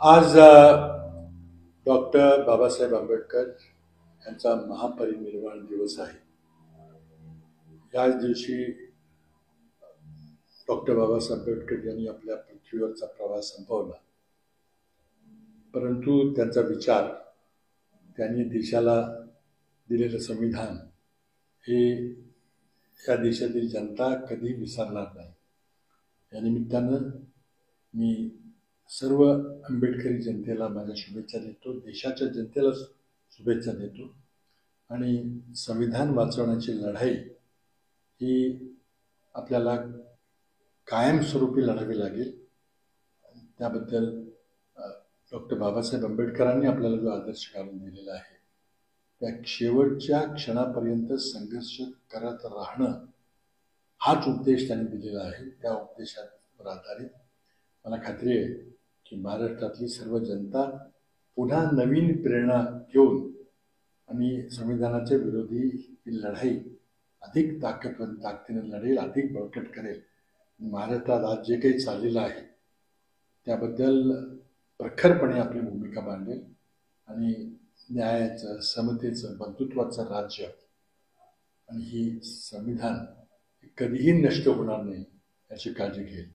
आज डॉक्टर बाबासाहेब आंबेडकर यांचा महापरिनिर्वाण दिवस आहे. याच दिवशी डॉक्टर बाबासाहेब आंबेडकर यांनी आपल्या पृथ्वीवरचा प्रवास संपवला. परंतु त्यांचा विचार, त्यांनी देशाला दिलेलं संविधान हे या देशातील जनता कधी विसरणार नाही. या निमित्तानं मी सर्व आंबेडकरी जनतेला माझ्या शुभेच्छा देतो, देशाच्या जनतेला शुभेच्छा देतो. आणि संविधान वाचवण्याची लढाई ही आपल्याला कायमस्वरूपी लढावी लागेल. त्याबद्दल डॉक्टर बाबासाहेब आंबेडकरांनी आपल्याला जो आदर्श घालून दिलेला आहे, त्या शेवटच्या क्षणापर्यंत संघर्ष करत राहणं हाच उपदेश त्यांनी दिलेला आहे. त्या उपदेशावर आधारित मला खात्री आहे की महाराष्ट्रातली सर्व जनता पुन्हा नवीन प्रेरणा घेऊन आणि संविधानाच्या विरोधी ही लढाई अधिक ताकदीने लढेल, अधिक बळकट करेल. महाराष्ट्रात आज जे काही चाललेलं आहे त्याबद्दल प्रखरपणे आपली भूमिका मांडेल आणि न्यायाचं, समतेचं, बंधुत्वाचं राज्य आणि ही संविधान कधीही नष्ट होणार नाही याची काळजी घेईल.